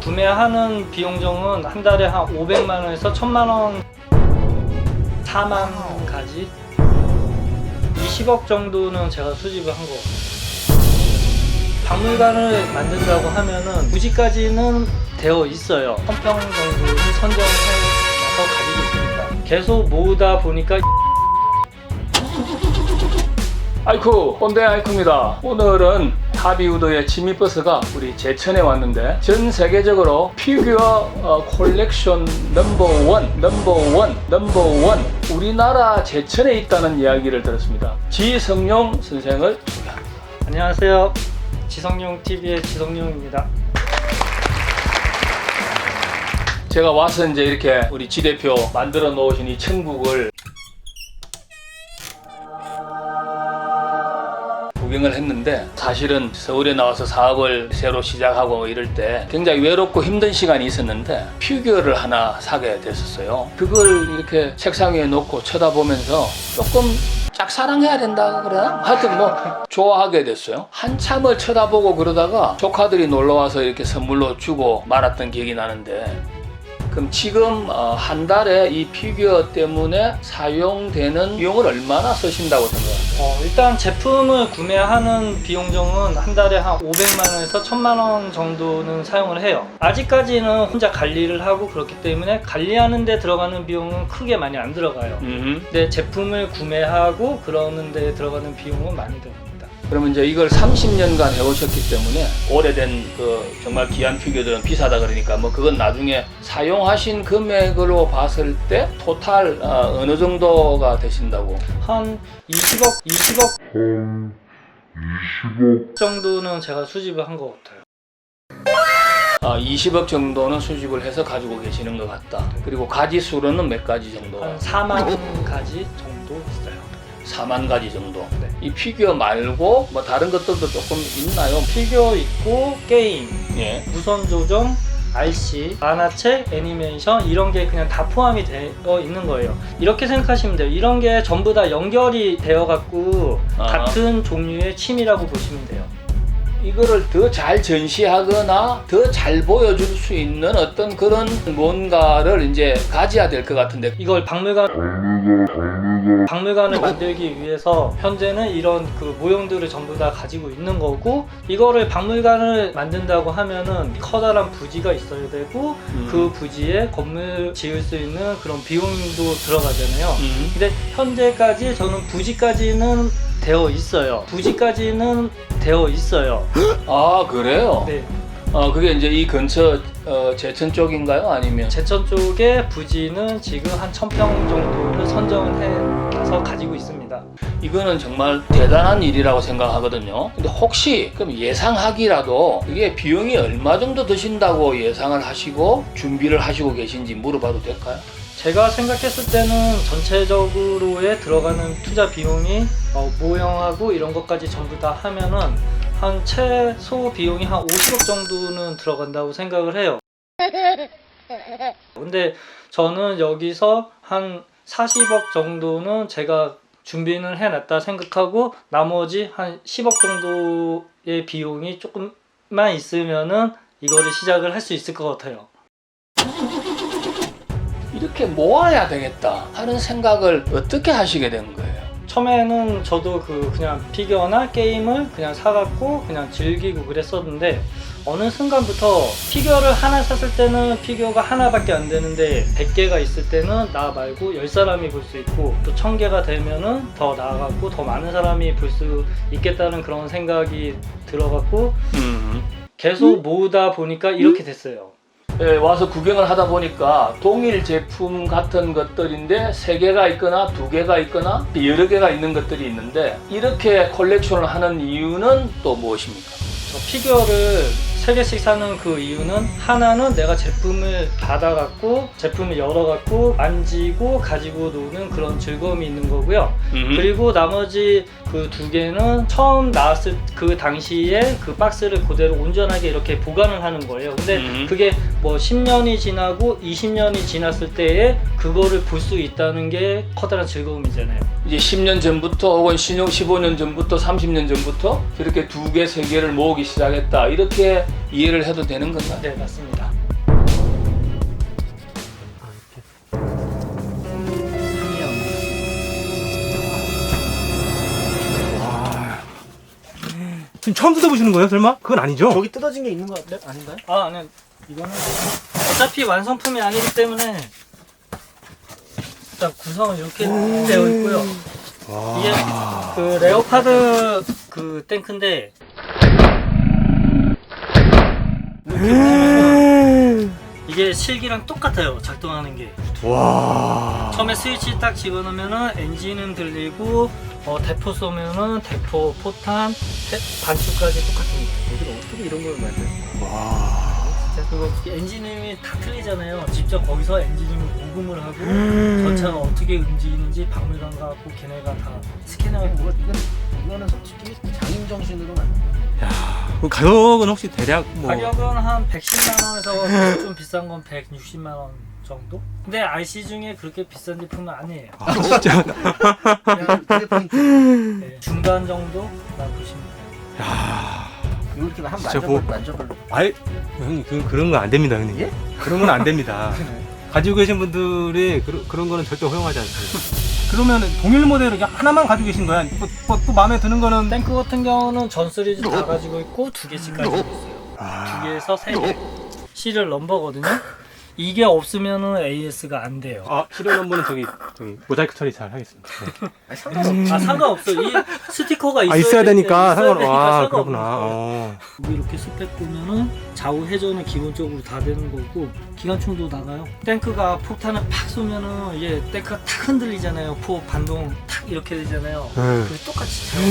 구매하는 비용정은 한 달에 한 500만 원에서 1000만 원, 4만 가지 20억 정도는 제가 수집을 한 거. 박물관을 만든다고 하면은 부지까지는 되어 있어요. 1000평 정도를 선정해서 가지고 있습니다. 계속 모으다 보니까 아이쿠, 꼰대 아이쿠입니다. 오늘은 하비우드의 지미버스가 우리 제천에 왔는데 전 세계적으로 피규어 콜렉션 넘버원 우리나라 제천에 있다는 이야기를 들었습니다. 지성용 선생을 소개합니다. 안녕하세요. 지성용TV의 지성용입니다. 제가 와서 이제 이렇게 우리 지 대표 만들어 놓으신 이 천국을 구경을 했는데, 사실은 서울에 나와서 사업을 새로 시작하고 뭐 이럴 때 굉장히 외롭고 힘든 시간이 있었는데 피규어를 하나 사게 됐었어요. 그걸 이렇게 책상 위에 놓고 쳐다보면서 조금 짝사랑해야 된다 그러나? 하여튼 뭐 좋아하게 됐어요. 한참을 쳐다보고 그러다가 조카들이 놀러와서 이렇게 선물로 주고 말았던 기억이 나는데, 그럼 지금 한 달에 이 피규어 때문에 사용되는 비용을 얼마나 쓰신다고 생각하세요? 일단 제품을 구매하는 비용정은 한 달에 한 500만 원에서 1000만 원 정도는 사용을 해요. 아직까지는 혼자 관리를 하고 그렇기 때문에 관리하는 데 들어가는 비용은 크게 많이 안 들어가요. 근데 제품을 구매하고 그러는 데 들어가는 비용은 많이 들어갑니다. 그러면 이제 이걸 30년간 해오셨기 때문에 오래된 그 정말 귀한 피규어들은 비싸다 그러니까 뭐 그건 나중에 사용하신 금액으로 봤을 때 토탈 어느 정도가 되신다고? 한 20억 정도는 제가 수집을 한 것 같아요. 20억 정도는 수집을 해서 가지고 계시는 것 같다. 그리고 가지 수로는 몇 가지 정도? 한 4만 가지 정도 있어요. 4만 가지 정도. 네. 이 피규어 말고 뭐 다른 것들도 조금 있나요? 피규어 있고 게임, 예. 무선 조정, RC, 만화책, 애니메이션 이런 게 그냥 다 포함이 되어 있는 거예요. 이렇게 생각하시면 돼요. 이런 게 전부 다 연결이 되어 갖고 같은 종류의 취미라고 보시면 돼요. 이거를 더 잘 전시하거나 더 잘 보여줄 수 있는 어떤 그런 뭔가를 이제 가져야 될 것 같은데, 이걸 박물관을 만들기 위해서 현재는 이런 그 모형들을 전부 다 가지고 있는 거고, 이거를 박물관을 만든다고 하면은 커다란 부지가 있어야 되고 그 부지에 건물 지을 수 있는 그런 비용도 들어가잖아요. 근데 현재까지 저는 부지까지는 되어 있어요. 아, 그래요? 네. 그게 이제 이 근처 제천 쪽인가요? 아니면? 제천 쪽에 부지는 지금 한 1000평 정도를 선정을 해서 가지고 있습니다. 이거는 정말 대단한 일이라고 생각하거든요. 근데 혹시 그럼 예상하기라도 이게 비용이 얼마 정도 드신다고 예상을 하시고 준비를 하시고 계신지 물어봐도 될까요? 제가 생각했을 때는 전체적으로에 들어가는 투자 비용이 모형하고 이런 것까지 전부 다 하면은 한 최소 비용이 한 50억 정도는 들어간다고 생각을 해요. 근데 저는 여기서 한 40억 정도는 제가 준비는 해놨다 생각하고, 나머지 한 10억 정도의 비용이 조금만 있으면은 이거를 시작을 할 수 있을 것 같아요. 이렇게 모아야 되겠다 하는 생각을 어떻게 하시게 된 거예요? 처음에는 저도 그냥 피규어나 게임을 그냥 사갖고 그냥 즐기고 그랬었는데, 어느 순간부터 피규어를 하나 샀을 때는 피규어가 하나밖에 안 되는데 100개가 있을 때는 나 말고 10사람이 볼 수 있고, 또 1000개가 되면은 더 나아갖고 더 많은 사람이 볼 수 있겠다는 그런 생각이 들어갖고 계속 모으다 보니까 이렇게 됐어요. 예, 와서 구경을 하다 보니까 동일 제품 같은 것들인데 3개가 있거나 2개가 있거나 여러 개가 있는 것들이 있는데, 이렇게 콜렉션을 하는 이유는 또 무엇입니까? 저 피규어를 3개씩 사는 그 이유는, 하나는 내가 제품을 받아갖고 제품을 열어갖고 만지고 가지고 노는 그런 즐거움이 있는 거고요. 그리고 나머지 그 두 개는 처음 나왔을 그 당시에 그 박스를 그대로 온전하게 이렇게 보관을 하는 거예요. 근데 그게 뭐 10년이 지나고 20년이 지났을 때에 그거를 볼 수 있다는 게 커다란 즐거움이잖아요. 이제 10년 전부터 혹은 15년 전부터 30년 전부터 이렇게 두 개, 세 개를 모으기 시작했다. 이렇게 이해를 해도 되는 건가요? 네, 맞습니다. 지금 처음 뜯어보시는 거예요, 설마? 그건 아니죠? 저기 뜯어진 게 있는 거 아닌가요? 아, 아니, 이거는 어차피 완성품이 아니기 때문에 일단 구성은 이렇게 되어 있고요. 이게 그 레오파드 그 탱크인데 이렇게 보시면은 이게 실기랑 똑같아요, 작동하는 게. 와. 처음에 스위치 딱 집어넣으면은 엔진은 들리고 대포 쏘면은 대포, 포탄, 반축까지 똑같습니다. 여기는 어떻게 이런 걸 만들어요? 와. 진짜 그거 엔진음이 다 틀리잖아요. 직접 거기서 엔진음을 녹음을 하고 전차가 어떻게 움직이는지 박물관 가고 걔네가 다 스캐너하고. 이거는 솔직히 장인 정신으로는 그 가격은 혹시 대략 뭐. 가격은 한 110만 원에서 좀 비싼 건 160만 원 정도? 근데 RC 중에 그렇게 비싼 제품은 아니에요. 아, 진짜. 그냥 그게 포인트. 네, 중간 정도만 보시면 돼요. 야. 이렇게 한 진짜 뭐- 만져볼. 아이, 형님, 그런 거 안 됩니다, 형님. 예? 그런 건 안 됩니다. 가지고 계신 분들이 그런 거는 절대 허용하지 않습니다. 그러면 동일 모델을 그냥 하나만 가지고 계신 거야? 또 마음에 드는 거는 탱크 같은 경우는 전 시리즈 다 가지고 있고 두 개씩 가지고 있어요. 두 개에서 세 개. 시리얼 넘버거든요. 이게 없으면은 AS가 안 돼요. 실효 넘버는 저기 모자이크 처리 잘 하겠습니다. 네. 아니, 상관없어. 아, 상관없어. 이 스티커가 있어야, 있어야 되니까 있어야 되니까 그렇구나. 상관없는 거예요. 어. 여기 이렇게 스펙 보면은 좌우 회전은 기본적으로 다 되는 거고 기관총도 나가요. 탱크가 폭탄을 팍 쏘면은 이게 탱크가 탁 흔들리잖아요. 포 반동 탁 이렇게 되잖아요. 네. 그게 똑같이 차요.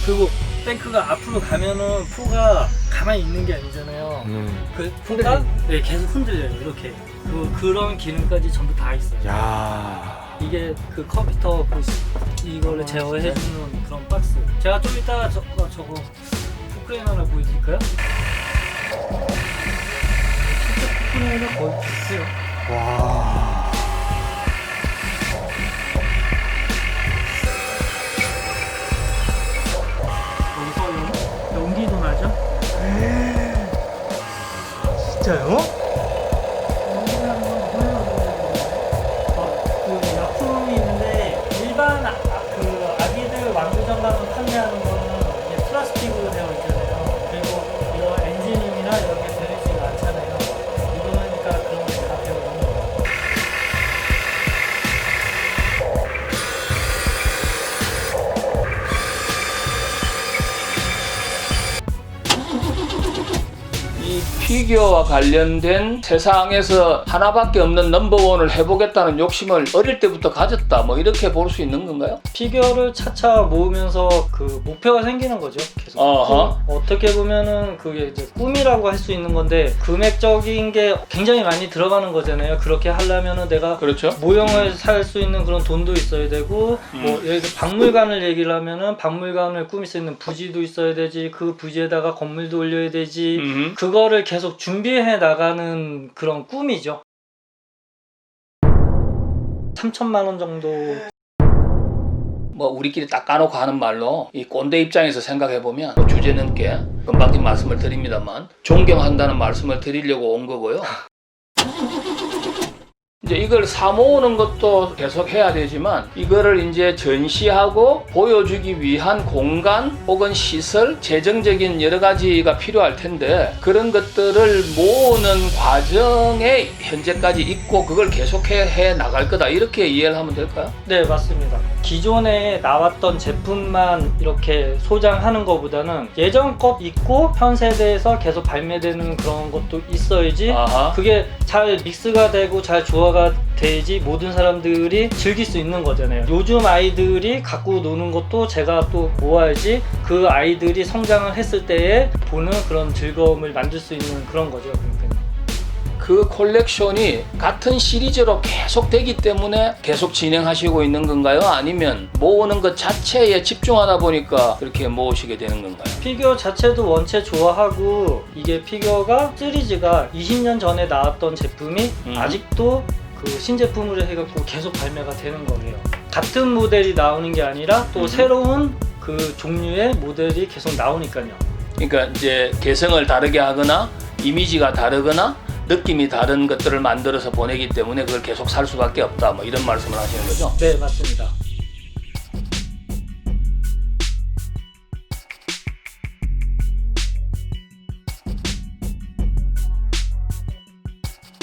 그리고 탱크가 앞으로 가면은 포가 가만히 있는 게 아니잖아요. 그 포가 네, 계속 흔들려요. 이렇게 그런 기능까지 전부 다 있어요. 야. 이게 그 컴퓨터 이거를 제어해주는 그런 박스. 제가 좀 이따 저거 포크레인 하나 보여드릴까요? 진짜 포크레인은 거의 비슷해요. 와. 여기서 연기도 나죠? 진짜요? 연기나는 건 그 약품이 있는데 일반 그 아기들 완구정 가면 판매하는 거는 이게 플라스틱으로 되어 있잖아요. 그리고 이거 엔진음이나 이런 게 들리지가 않잖아요. 이거니까 그런 게 다 되어 있는 거예요. 이 피규어와 관련된 세상에서 하나밖에 없는 넘버원을 해보겠다는 욕심을 어릴 때부터 가졌다, 뭐 이렇게 볼 수 있는 건가요? 피규어를 차차 모으면서 그 목표가 생기는 거죠. 계속. 어허. 어떻게 보면은 그게 이제 꿈이라고 할 수 있는 건데 금액적인 게 굉장히 많이 들어가는 거잖아요. 그렇게 하려면은 내가 그렇죠. 모형을 살 수 있는 그런 돈도 있어야 되고 뭐 예를 들어 박물관을 얘기를 하면은 박물관을 꾸밀 수 있는 부지도 있어야 되지, 그 부지에다가 건물도 올려야 되지, 그거를 계속 준비해 나가는 그런 꿈이죠. 3천만 원 정도. 뭐 우리끼리 딱 까놓고 하는 말로 이 꼰대 입장에서 생각해보면 주제 넘게 금방 말씀을 드립니다만 존경한다는 말씀을 드리려고 온 거고요. 이제 이걸 사 모으는 것도 계속 해야 되지만 이거를 이제 전시하고 보여주기 위한 공간 혹은 시설, 재정적인 여러 가지가 필요할 텐데 그런 것들을 모으는 과정에 현재까지 있고 그걸 계속해 나갈 거다, 이렇게 이해를 하면 될까요? 네, 맞습니다. 기존에 나왔던 제품만 이렇게 소장하는 것보다는 예전 것 있고 현 세대에서 계속 발매되는 그런 것도 있어야지 아하. 그게 잘 믹스가 되고 잘 조화가 돼야지 모든 사람들이 즐길 수 있는 거잖아요. 요즘 아이들이 갖고 노는 것도 제가 또 모아야지 그 아이들이 성장을 했을 때에 보는 그런 즐거움을 만들 수 있는 그런 거죠. 그러니까. 그 콜렉션이 같은 시리즈로 계속 되기 때문에 계속 진행하시고 있는 건가요? 아니면 모으는 것 자체에 집중하다 보니까 그렇게 모으시게 되는 건가요? 피규어 자체도 원체 좋아하고 이게 피규어가 시리즈가 20년 전에 나왔던 제품이 아직도 그 신제품으로 해갖고 계속 발매가 되는 거예요. 같은 모델이 나오는 게 아니라 또 새로운 그 종류의 모델이 계속 나오니까요. 그러니까 이제 개성을 다르게 하거나 이미지가 다르거나 느낌이 다른 것들을 만들어서 보내기 때문에 그걸 계속 살 수밖에 없다 뭐 이런 말씀을 하시는 거죠? 네, 맞습니다.